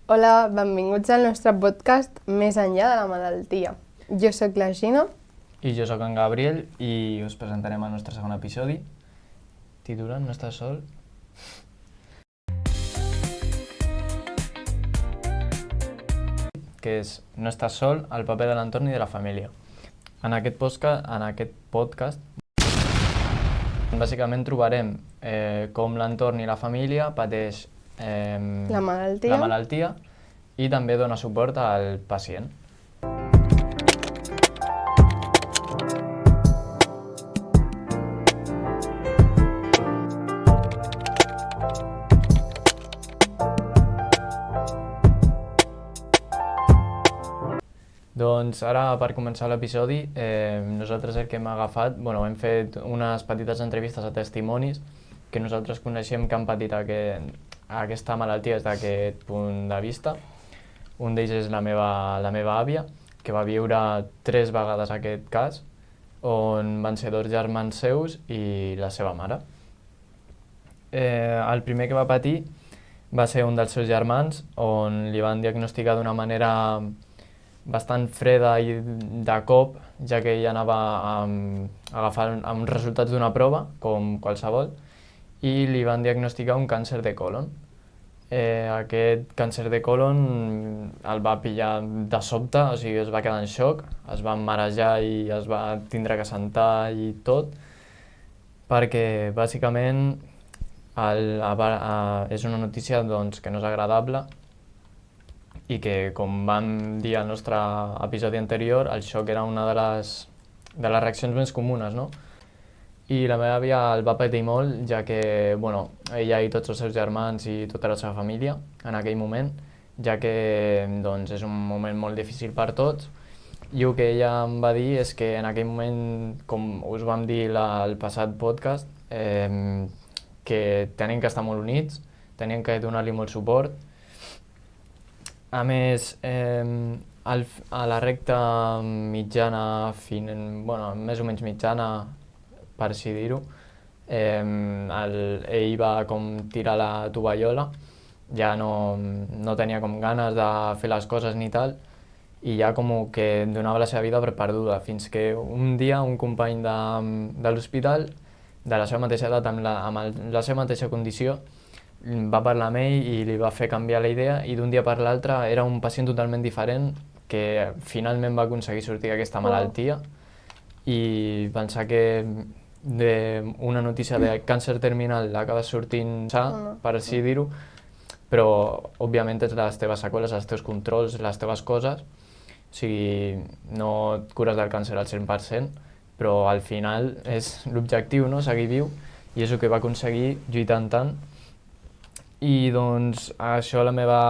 Hola, benvinguts al nostre podcast Més enllà de la malaltia. Jo sóc la Gina. I jo sóc en Gabriel i us presentarem el nostre segon episodi, titulat No estàs sol. Que és No estàs sol, el paper de l'entorn i de la família. En aquest podcast bàsicament trobarem com l'entorn i la família pateix La malaltia i també dona suport al pacient. Doncs ara, per començar l'episodi, nosaltres el que hem agafat, hem fet unes petites entrevistes a testimonis que nosaltres coneixem que han patit aquesta malaltia des d'aquest punt de vista. Un d'ells és la meva àvia, que va viure 3 vegades aquest cas, on van ser 2 germans seus i la seva mare. El primer que va patir va ser un dels seus germans, on li van diagnosticar d'una manera bastant freda i de cop, ja que ella anava a agafar uns resultats d'una prova, com qualsevol, i li van diagnosticar un càncer de còlon. Aquest càncer de còlon el va pillar de sobte, o sigui, es va quedar en xoc, es va marejar i es va tindre que sentar i tot, perquè bàsicament és una notícia que no és agradable i que, com vam dir al nostre episodi anterior, el xoc era una de les reaccions més comunes, no? I la meva àvia el va patir molt, ja que ella i tots els seus germans i tota la seva família en aquell moment, ja que és un moment molt difícil per tots. I el que ella em va dir és que en aquell moment, com us vam dir al passat podcast, que tenien que estar molt units, tenien que donar-li molt suport. A més, a la recta mitjana, més o menys mitjana, per així dir-ho, ell va com tirar la tovallola, ja no tenia com ganes de fer les coses ni tal, i ja com que donava la seva vida per perduda, fins que un dia un company de l'hospital, de la seva mateixa edat, amb la seva mateixa condició, va parlar amb ell i li va fer canviar la idea, i d'un dia per l'altre era un pacient totalment diferent que finalment va aconseguir sortir d'aquesta malaltia i pensar que d'una notícia de càncer terminal acaba sortint sa, per així dir-ho, però òbviament tens les teves seqüeles, els teus controls, les teves coses, o sigui, no et cures del càncer al 100%, però al final és l'objectiu, no?, seguir viu, i és el que va aconseguir lluitant tant. I doncs això la meva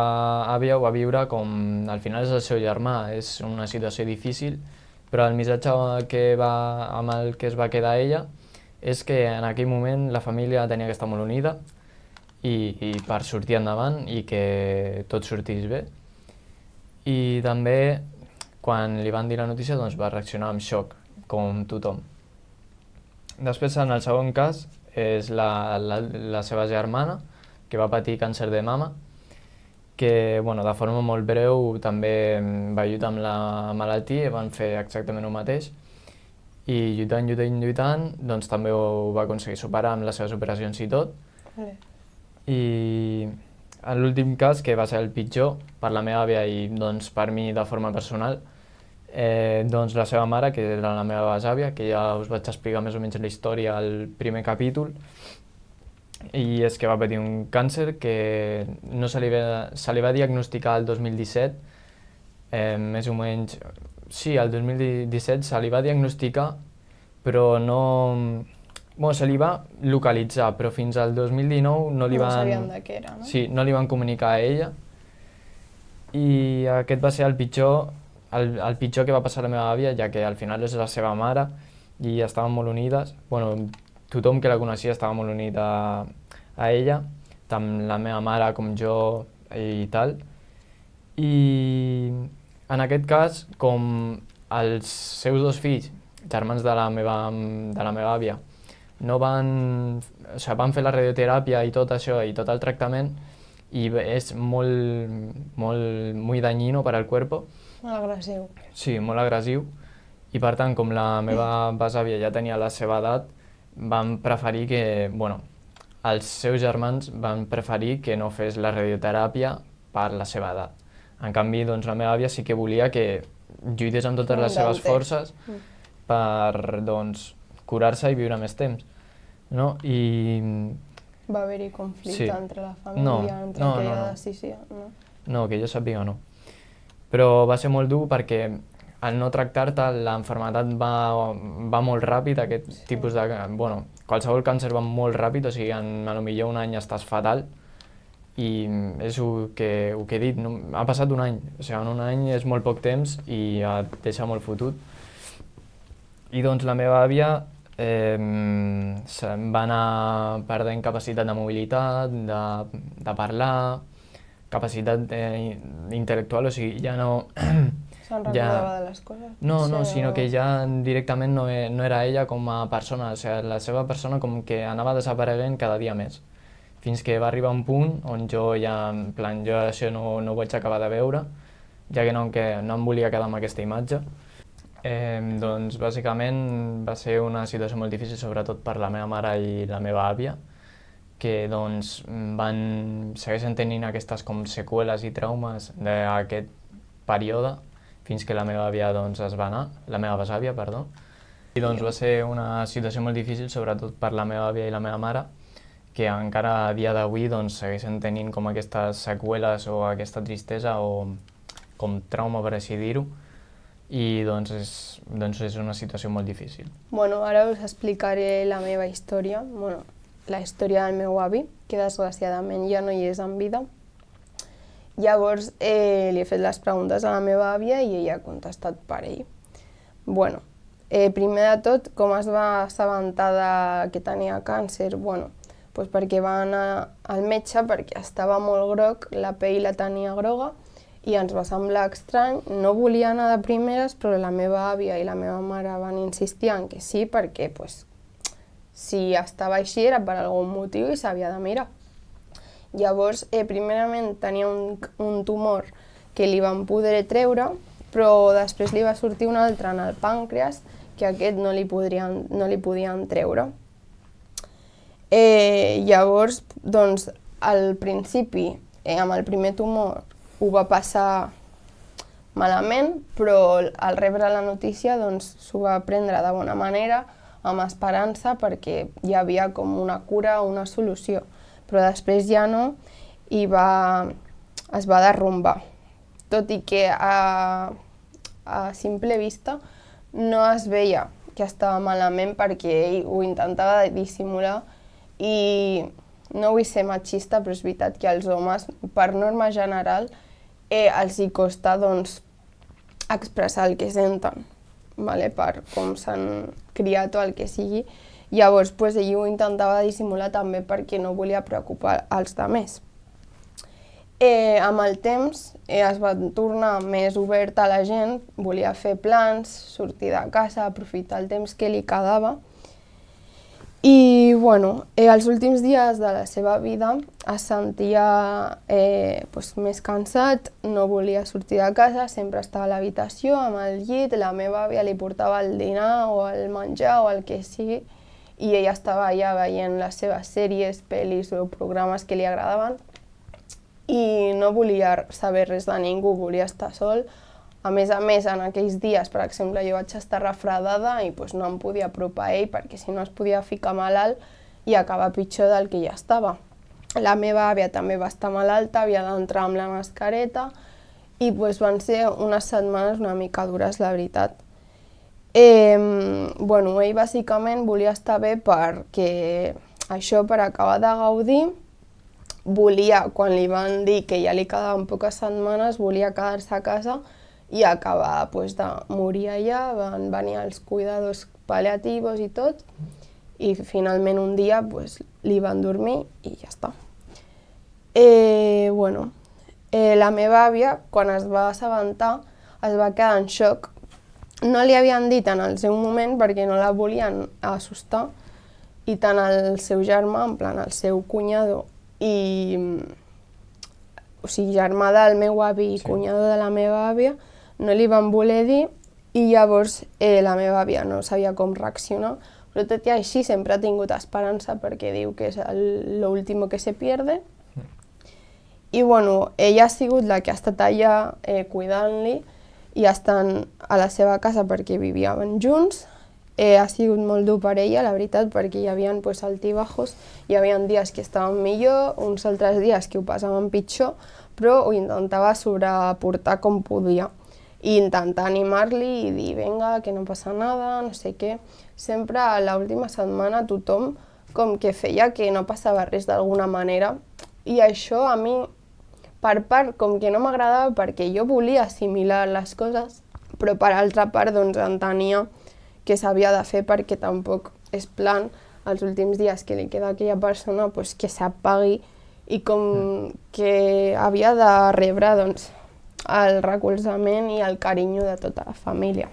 àvia ho va viure com, al final és el seu germà, és una situació difícil, però el missatge amb el que es va quedar ella és que en aquell moment la família tenia que estar molt unida i per sortir endavant i que tot sortís bé. I també, quan li van dir la notícia, va reaccionar amb xoc, com tothom. Després, en el segon cas, és la seva germana, que va patir càncer de mama, que de forma molt breu també va lluitar amb la malaltia i van fer exactament el mateix. I lluitant, doncs també ho va aconseguir superar amb les seves operacions i tot. I en l'últim cas, que va ser el pitjor per la meva àvia i per mi de forma personal, la seva mare, que era la meva besàvia, que ja us vaig explicar més o menys la història al primer capítol, i és que va patir un càncer que no se li va diagnosticar el 2017, més o menys, sí, el 2017 se li va diagnosticar, però no... se li va localitzar, però fins al 2019 no li van... No sabien de què era, no? Sí, no li van comunicar a ella, i aquest va ser el pitjor que va passar a la meva àvia, ja que al final és la seva mare i estaven molt unides. Tothom que la coneixia estava molt unit a ella, tant la meva mare com jo i tal. I en aquest cas, com els seus 2 fills, germans de la meva àvia, van fer la radioteràpia i tot això i tot el tractament, y es muy dañino para el cuerpo. Molt agressiu. Sí, molt agressiu. I per tant, com la meva besàvia ja tenia la seva edat, van preferir que, bueno, els seus germans van preferir que no fes la radioteràpia per la seva edat. En canvi, doncs, la meva àvia sí que volia que lluités amb totes les seves forces per, doncs, curar-se i viure més temps, no? I... Va haver-hi conflicte Sí. entre la família, entre aquella decisió, no? No, que jo sàpiga no. Però va ser molt dur perquè al no tractar-te l'enfermetat va molt ràpid, aquest tipus de... Bueno, qualsevol càncer va molt ràpid, o sigui, potser un any estàs fatal i és el que he dit, no, ha passat un any, o sigui, en un any és molt poc temps i et deixa molt fotut. I doncs la meva àvia se'n va anar perdent capacitat de mobilitat, de parlar, capacitat intel·lectual, o sigui, ja no... Se'n recordava de les coses? No, sinó que ja directament no era ella com a persona, o sigui, la seva persona com que anava desapareguent cada dia més. Fins que va arribar un punt on jo ja, en plan, jo això no ho vaig acabar de veure, ja que no em volia quedar amb aquesta imatge. Doncs bàsicament va ser una situació molt difícil, sobretot per la meva mare i la meva àvia, que doncs segueixen tenint aquestes com seqüeles i traumes d'aquest període fins que la meva àvia doncs, es va anar, la meva besàvia, perdó. I doncs va ser una situació molt difícil, sobretot per la meva àvia i la meva mare, que encara a dia d'avui doncs, segueixen tenint com aquestes seqüeles o aquesta tristesa o com trauma, per així dir-ho, i doncs és una situació molt difícil. Bueno, ara us explicaré la meva història, bueno, la història del meu avi, que desgraciadament ja no hi és en vida. Llavors li he fet les preguntes a la meva àvia i ella ha contestat per ell. Bueno, primer de tot, com es va assabentar que tenia càncer? Bueno, doncs perquè va anar al metge perquè estava molt groc, la pell la tenia groga i ens va semblar estrany. No volia anar de primeres, però la meva àvia i la meva mare van insistir en que sí, perquè si estava així era per algun motiu i s'havia de mirar. Llavors, primerament tenia un tumor que li van poder treure, però després li va sortir un altre en el pàncreas, que aquest no li podien treure. Llavors, doncs, al principi, amb el primer tumor, ho va passar malament, però al rebre la notícia doncs, s'ho va prendre de bona manera, amb esperança, perquè hi havia com una cura o una solució. Però després ja no, i es va derrumbar. Tot i que a simple vista no es veia que estava malament perquè ell ho intentava dissimular i no vull ser machista, però és veritat que als homes, per norma general, els hi costa doncs, expressar el que senten, per com s'han criat o el que sigui. Llavors, ell ho intentava dissimular també perquè no volia preocupar els altres. Amb el temps es va tornar més obert a la gent, volia fer plans, sortir de casa, aprofitar el temps que li quedava. I, els últims dies de la seva vida es sentia més cansat, no volia sortir de casa, sempre estava a l'habitació, amb el llit, la meva àvia li portava el dinar o el menjar o el que sigui, i ella estava allà veient les seves sèries, pel·lis o programes que li agradaven i no volia saber res de ningú, volia estar sol. A més, en aquells dies, per exemple, jo vaig estar refredada i no em podia apropar a ell perquè si no es podia ficar malalt i acabar pitjor del que ja estava. La meva àvia també va estar malalta, havia d'entrar amb la mascareta i van ser unes setmanes una mica dures, la veritat. Ell bàsicament volia estar bé perquè per acabar de gaudir, quan li van dir que ja li quedaven poques setmanes, volia quedar-se a casa i acabar de morir allà, van venir els cuidadors paliativos i tot, i finalment un dia li van dormir i ja està. La meva àvia, quan es va assabentar, es va quedar en xoc. No li havien dit en el seu moment perquè no la volien assustar, i tant el seu germà, en plan el seu cunyador, i o sigui, germà del meu avi i cunyador de la meva àvia, no li van voler dir i llavors la meva àvia no sabia com reaccionar, però tot i així sempre ha tingut esperança perquè diu que és lo último que se pierde. I bueno, ella ha sigut la que ha estat allà cuidant-li i estant a la seva casa perquè vivíem junts. Ha sigut molt dur per ella, la veritat, perquè hi havia pues, altibajos, hi havia dies que estaven millor, uns altres dies que ho passaven pitjor, però ho intentava sobreportar com podia. I intentar animar-li i dir, vinga, que no passa nada, no sé què. Sempre a l'última setmana tothom com que feia que no passava res d'alguna manera i això a mi, per part, com que no m'agradava perquè jo volia assimilar les coses, però per altra part doncs entenia que s'havia de fer perquè tampoc és plan els últims dies que li queda a aquella persona pues, que s'apagui i com que havia de rebre doncs, el recolzament i el carinyo de tota la família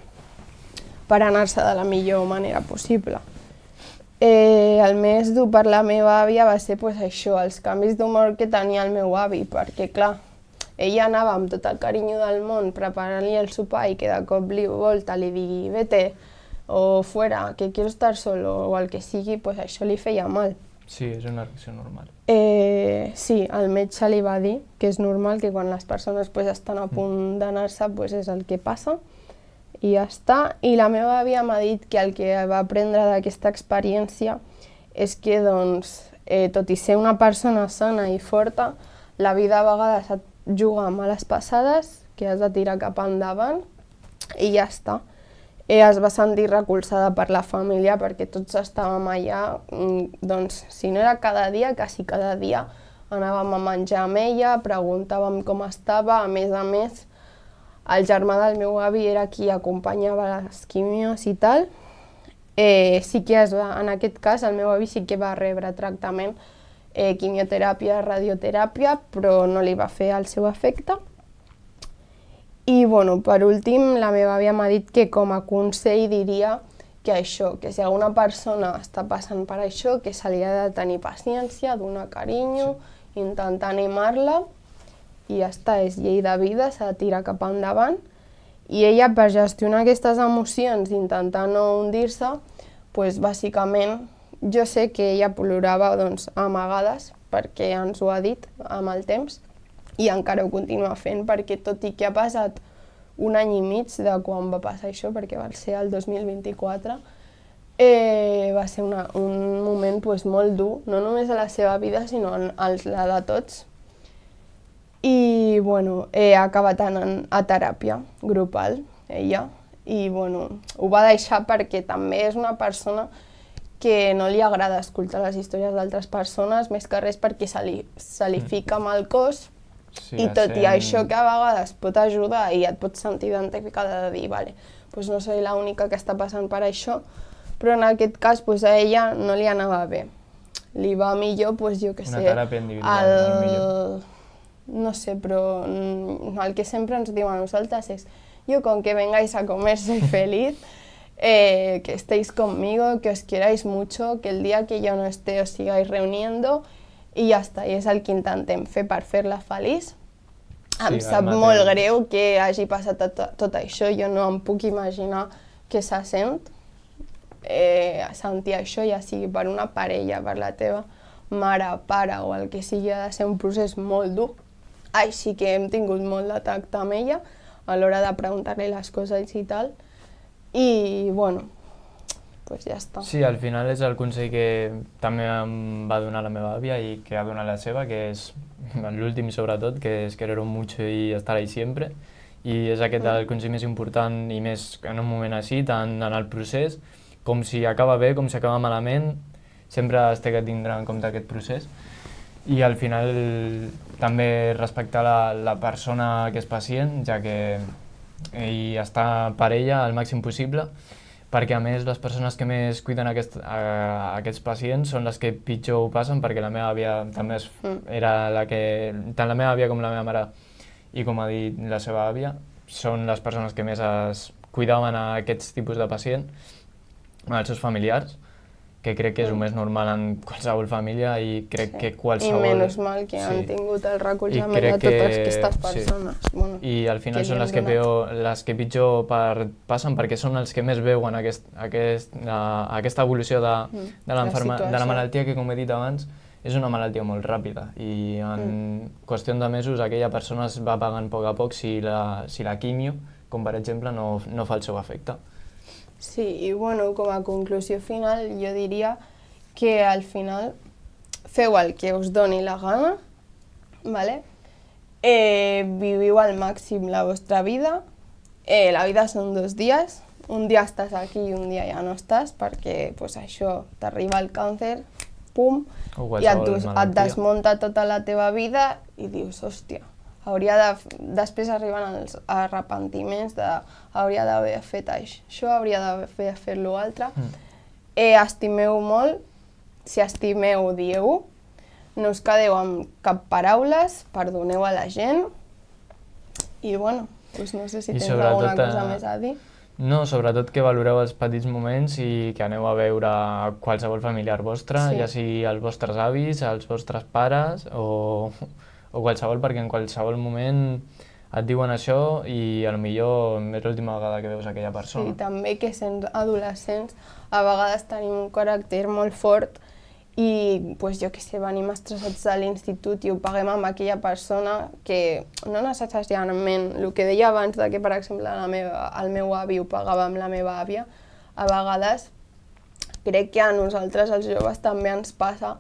per anar-se de la millor manera possible. El més dur per la meva àvia va ser pues, això, els canvis d'humor que tenia el meu avi, perquè clar, ella anava amb tot el carinyo del món preparant-li el sopar i que de cop li volta li digui vete, o fuera, que quiero estar solo, o el que sigui, pues això li feia mal. Sí, és una reacció normal. Sí, el metge li va dir que és normal que quan les persones pues, estan a punt d'anar-se pues, és el que passa i ja està. I la meva àvia m'ha dit que el que va aprendre d'aquesta experiència és que, doncs, tot i ser una persona sana i forta, la vida a vegades et juga a males passades, que has de tirar cap endavant i ja està. Es va sentir recolzada per la família perquè tots estàvem allà, doncs si no era cada dia, quasi cada dia anàvem a menjar amb ella, preguntàvem com estava, a més, el germà del meu avi era qui acompanyava les quimios i tal. Sí que en aquest cas el meu avi sí que va rebre tractament, quimioteràpia, radioteràpia, però no li va fer el seu efecte. I bueno, per últim, la meva àvia m'ha dit que com a consell diria que això, que si alguna persona està passant per això, que se li ha de tenir paciència, donar carinyo, intentar animar-la i ja està, és llei de vida, s'ha de tirar cap endavant. I ella, per gestionar aquestes emocions i intentar no hundir-se, doncs bàsicament jo sé que ella plorava doncs, amagades, perquè ens ho ha dit amb el temps, i encara ho continua fent perquè tot i que ha passat un any i mig de quan va passar això, perquè va ser el 2024, va ser un moment pues, molt dur, no només a la seva vida, sinó a la de tots. I bueno, ha acabat anant a teràpia grupal, ella, i bueno, ho va deixar perquè també és una persona que no li agrada escoltar les històries d'altres persones, més que res perquè se li fica amb el cos. Sí, i tot i això que a vegades pot ajudar i et pots sentir identificada de dir vale, pues no soy la única que està passant per això, però en aquest cas pues, a ella no li anava bé. Li va millor, pues, jo què sé, una teràpia individual, millor. No sé, però el que sempre ens diu a nosaltres és yo con que vengáis a comer soy feliz, que estéis conmigo, que os queráis mucho, que el día que yo no esté os sigáis reuniendo, i ja està, i és el que intentem fer per fer-la feliç. Em sap molt greu que hagi passat tot això, jo no em puc imaginar què se sent sentir això, ja sigui per una parella, per la teva mare, pare o el que sigui, ha de ser un procés molt dur. Així que hem tingut molt de tacte amb ella a l'hora de preguntar-li les coses i tal, i bueno, pues ja està. Sí, al final és el consell que també em va donar la meva àvia i que ha donat la seva, que és l'últim sobretot, que és querer-ho mucho i estar ahí sempre. I és aquest el consell més important i més en un moment així, tant en el procés, com si acaba bé, com si acaba malament, sempre es té que tindre en compte aquest procés. I al final també respectar la persona que és pacient, ja que ell està per ella al màxim possible, perquè a més les persones que més cuiden aquests pacients són les que pitjor ho passen, perquè la meva àvia també era la que, tant la meva àvia com la meva mare i com ha dit la seva àvia, són les persones que més es cuidaven a aquests tipus de pacient, als seus familiars, que crec que és el més normal en qualsevol família i crec que qualsevol... I menys mal que han tingut el recolzament de totes aquestes persones. Bueno, i al final són les que pitjor passen perquè són els que més veuen aquesta evolució de la malaltia que, com he dit abans, és una malaltia molt ràpida i en qüestió de mesos aquella persona es va pagant a poc si la quimio, com per exemple, no fa el seu efecte. Sí, i bueno, com a conclusió final jo diria que al final feu el que us doni la gana, ¿vale? Viviu al màxim la vostra vida, la vida són 2 dies, un dia estàs aquí i un dia ja no estàs perquè pues, això t'arriba el càncer, pum, i et desmunta tota la teva vida i dius, hòstia, després arriben els arrepentiments hauria d'haver fet això, hauria d'haver fet l'altre. Estimeu molt, si estimeu, dieu-ho, no us quedeu amb cap paraules, perdoneu a la gent i bueno, doncs no sé si tens alguna cosa més a dir. No, sobretot que valoreu els petits moments i que aneu a veure qualsevol familiar vostre, ja sigui els vostres avis, els vostres pares o qualsevol, perquè en qualsevol moment et diuen això i potser és l'última vegada que veus aquella persona. Sí, també que sent adolescents a vegades tenim un caràcter molt fort i jo què sé, venim estressats a l'institut i ho paguem amb aquella persona que no necessàriament, el que deia abans que per exemple el meu avi ho pagava amb la meva àvia, a vegades crec que a nosaltres els joves també ens passa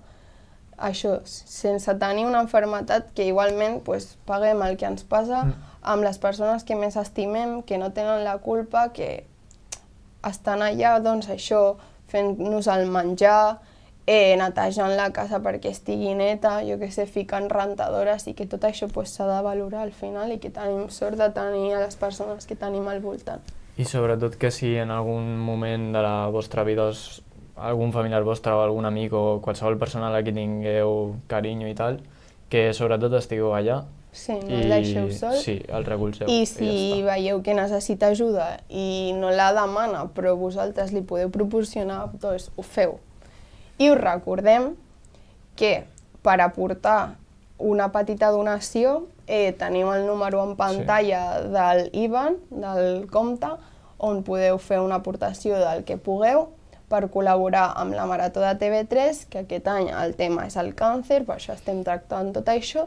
això, sense tenir una malaltia que igualment paguem el que ens passa amb les persones que més estimem, que no tenen la culpa, que estan allà, doncs això, fent-nos el menjar, netejant la casa perquè estigui neta, jo què sé, ficant rentadores i que tot això s'ha de valorar al final i que tenim sort de tenir a les persones que tenim al voltant. I sobretot que si en algun moment de la vostra vida algun familiar vostre o algun amic o qualsevol persona a la que tingueu carinyo i tal, que sobretot estigueu allà. Sí, no el deixeu sol. Sí, el recolzeu. I si veieu que necessita ajuda i no la demana, però vosaltres li podeu proporcionar, doncs ho feu. I us recordem que per aportar una petita donació tenim el número en pantalla del IBAN, del compte, on podeu fer una aportació del que pugueu per col·laborar amb la Marató de TV3, que aquest any el tema és el càncer, per això estem tractant tot això.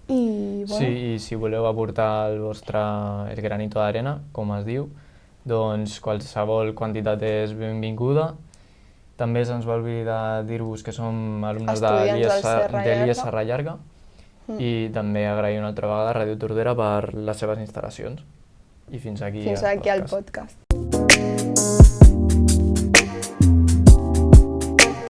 Sí, i si voleu aportar el granito d'arena, com es diu, doncs qualsevol quantitat és benvinguda. També se'ns va oblidar dir-vos que som alumnes de l'IES Serra Llarga i també agrair una altra vegada a Ràdio Tordera per les seves instal·lacions. I fins aquí el podcast.